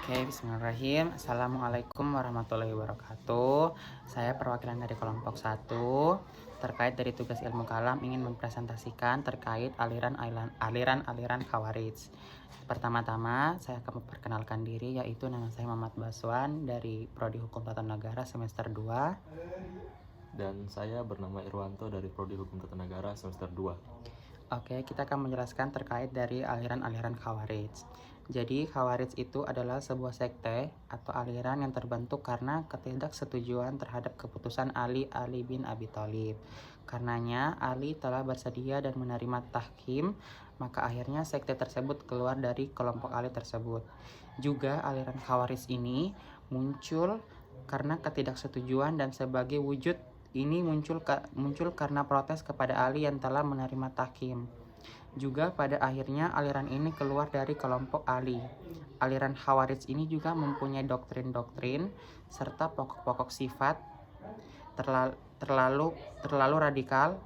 Oke, bismillahirrahmanirrahim. Assalamualaikum warahmatullahi wabarakatuh. Saya perwakilan dari kelompok 1 terkait dari tugas ilmu kalam ingin mempresentasikan terkait aliran-aliran Khawarij. Pertama-tama, saya akan memperkenalkan diri, yaitu nama saya Muhammad Baswan dari Prodi Hukum Tata Negara semester 2. Dan saya bernama Irwanto dari Prodi Hukum Tata Negara semester 2. Oke, kita akan menjelaskan terkait dari aliran-aliran Khawarij. Jadi, Khawarij itu adalah sebuah sekte atau aliran yang terbentuk karena ketidaksetujuan terhadap keputusan Ali bin Abi Thalib. Karenanya, Ali telah bersedia dan menerima tahkim, maka akhirnya sekte tersebut keluar dari kelompok Ali tersebut. Juga aliran Khawarij ini muncul karena ketidaksetujuan dan sebagai wujud ini muncul karena protes kepada Ali yang telah menerima tahkim. Juga pada akhirnya aliran ini keluar dari kelompok Ali. Aliran Khawarij ini juga mempunyai doktrin-doktrin serta pokok-pokok sifat terlalu radikal,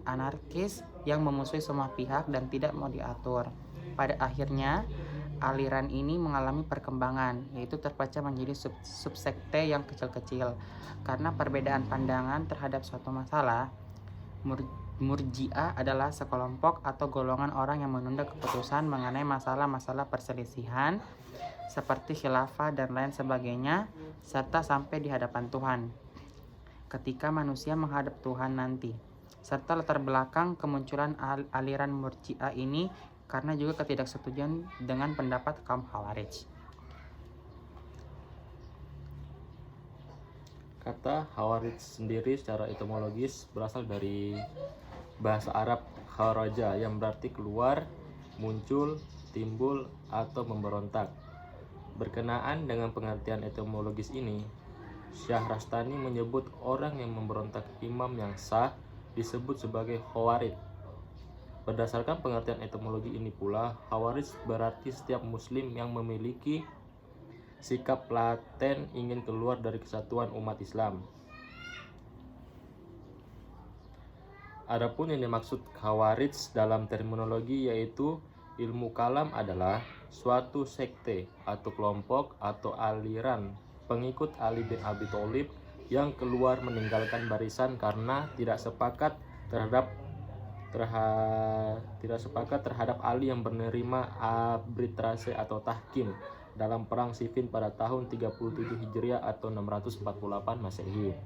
anarkis yang memusuhi semua pihak dan tidak mau diatur. Pada akhirnya aliran ini mengalami perkembangan, yaitu terpecah menjadi subsekte yang kecil-kecil. Karena perbedaan pandangan terhadap suatu masalah, Murji'ah adalah sekelompok atau golongan orang yang menunda keputusan mengenai masalah-masalah perselisihan seperti khilafah dan lain sebagainya, serta sampai di hadapan Tuhan ketika manusia menghadap Tuhan nanti. Serta latar belakang kemunculan aliran Murji'ah ini karena juga ketidaksetujuan dengan pendapat kaum Khawarij. Kata Khawarij sendiri secara etimologis berasal dari bahasa Arab kharaja yang berarti keluar, muncul, timbul, atau memberontak. Berkenaan dengan pengertian etimologis ini, Syahrastani menyebut orang yang memberontak imam yang sah disebut sebagai Khawarij. Berdasarkan pengertian etimologi ini pula, Khawarij berarti setiap muslim yang memiliki sikap laten ingin keluar dari kesatuan umat Islam. Adapun yang dimaksud Khawarij dalam terminologi yaitu ilmu kalam adalah suatu sekte atau kelompok atau aliran pengikut Ali bin Abi Thalib yang keluar meninggalkan barisan karena tidak sepakat terhadap Ali yang menerima arbitrase atau tahkim dalam perang Siffin pada tahun 37 Hijriah atau 648 Masehi.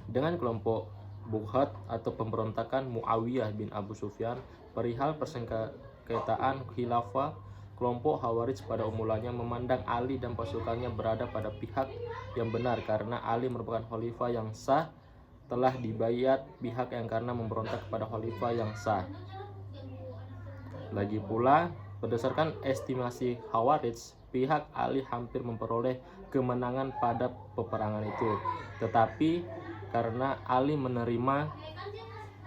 Dengan kelompok Bughat atau pemberontakan Muawiyah bin Abu Sufyan perihal persengketaan khilafah, kelompok Khawarij pada mulanya memandang Ali dan pasukannya berada pada pihak yang benar karena Ali merupakan khalifah yang sah, telah dibayat pihak yang karena memberontak kepada khalifah yang sah. Lagi pula, berdasarkan estimasi Khawarij, pihak Ali hampir memperoleh kemenangan pada peperangan itu. Tetapi karena Ali menerima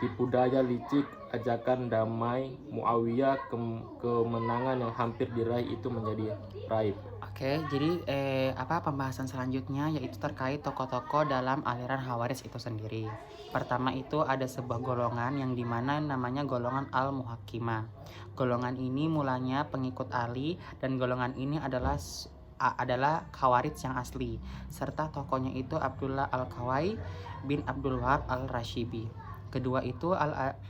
tipu daya licik ajakan damai Muawiyah, kemenangan yang hampir diraih itu menjadi raib. Oke, jadi pembahasan selanjutnya yaitu terkait tokoh-tokoh dalam aliran Khawarij itu sendiri. Pertama itu ada sebuah golongan yang dimana namanya golongan Al-Muhakkimah. Golongan ini mulanya pengikut Ali dan golongan ini adalah Khawarij yang asli, serta tokohnya itu Abdullah Al-Khawai bin Abdul Wahab Al-Rashibi. Kedua itu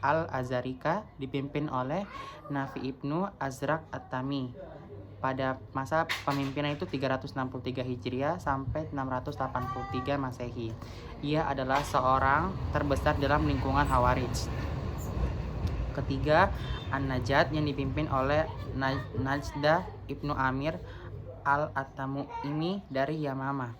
Al-Azarika dipimpin oleh Nafi ibnu Azraq At-Tami. Pada masa pemimpinan itu 363 Hijriah sampai 683 Masehi. Ia adalah seorang terbesar dalam lingkungan Khawarij. Ketiga, An-Najat yang dipimpin oleh Najdah ibnu Amir Al-Atamu'imi dari Yamamah.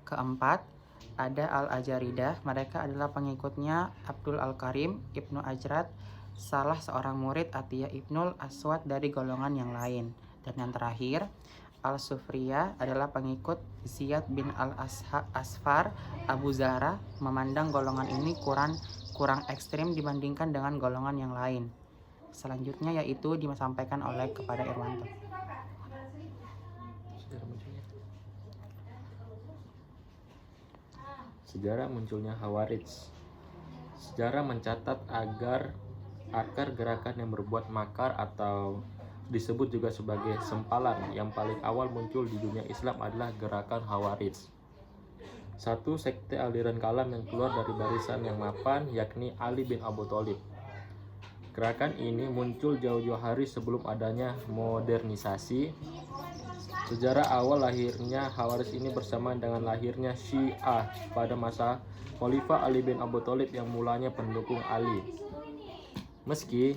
Keempat, ada Al-Ajaridah. Mereka adalah pengikutnya Abdul Al-Karim ibnu Ajrat, salah seorang murid Atiyah ibnul Aswad dari golongan yang lain. Dan yang terakhir, Al-Sufriyah adalah pengikut Ziyad bin Al-Asfar Abu Zahra, memandang golongan ini kurang ekstrim dibandingkan dengan golongan yang lain. Selanjutnya yaitu disampaikan oleh kepada Irwanto. Sejarah munculnya Khawarij. Sejarah mencatat akar gerakan yang berbuat makar atau disebut juga sebagai sempalan yang paling awal muncul di dunia Islam adalah gerakan Khawarij. Satu sekte aliran kalam yang keluar dari barisan yang mapan, yakni Ali bin Abu Thalib. Gerakan ini muncul jauh-jauh hari sebelum adanya modernisasi. Sejarah awal lahirnya Khawarij ini bersamaan dengan lahirnya Syiah pada masa Khalifah Ali bin Abu Thalib yang mulanya pendukung Ali. Meski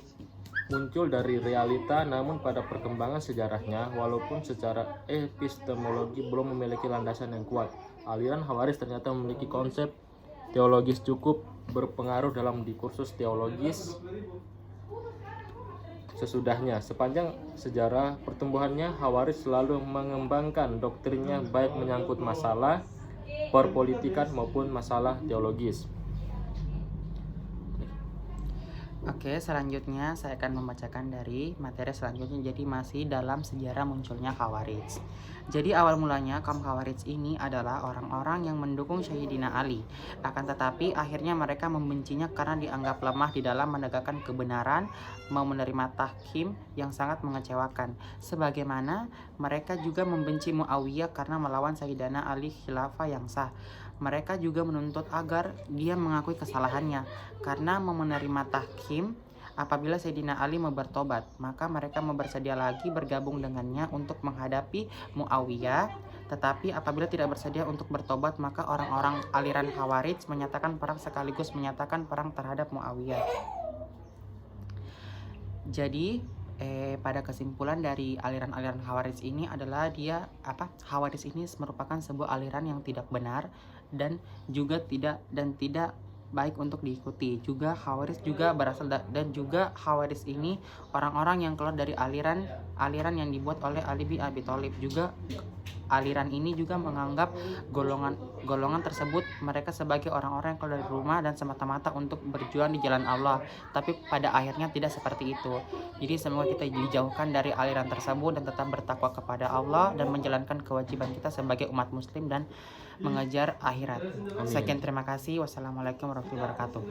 muncul dari realita, namun pada perkembangan sejarahnya, walaupun secara epistemologi belum memiliki landasan yang kuat, aliran Khawarij ternyata memiliki konsep teologis cukup berpengaruh dalam diskursus teologis sesudahnya. Sepanjang sejarah pertumbuhannya, Khawarij selalu mengembangkan doktrinnya baik menyangkut masalah perpolitikan maupun masalah teologis. Oke, selanjutnya saya akan membacakan dari materi selanjutnya. Jadi masih dalam sejarah munculnya Khawarij. Jadi awal mulanya kaum Khawarij ini adalah orang-orang yang mendukung Sayyidina Ali. Akan tetapi akhirnya mereka membencinya karena dianggap lemah di dalam menegakkan kebenaran, mau menerima tahkim yang sangat mengecewakan. Sebagaimana mereka juga membenci Muawiyah karena melawan Sayyidina Ali khilafah yang sah. Mereka juga menuntut agar dia mengakui kesalahannya karena mau menerima tahkim. Apabila Sayyidina Ali mau bertobat, maka mereka mau bersedia lagi bergabung dengannya untuk menghadapi Muawiyah. Tetapi apabila tidak bersedia untuk bertobat, maka orang-orang aliran Khawarij menyatakan perang sekaligus menyatakan perang terhadap Muawiyah. Jadi pada kesimpulan dari aliran-aliran Khawarij ini adalah Khawarij ini merupakan sebuah aliran yang tidak benar dan tidak baik untuk diikuti. Juga Khawarij juga berasal dan juga Khawarij ini orang-orang yang keluar dari aliran yang dibuat oleh Ali bin Abi Thalib. Juga aliran ini juga menganggap golongan tersebut mereka sebagai orang-orang yang keluar dari rumah dan semata-mata untuk berjuang di jalan Allah. Tapi pada akhirnya tidak seperti itu. Jadi semoga kita dijauhkan dari aliran tersebut dan tetap bertakwa kepada Allah dan menjalankan kewajiban kita sebagai umat muslim dan mengejar akhirat. Sekian, terima kasih. Wassalamualaikum warahmatullahi wabarakatuh.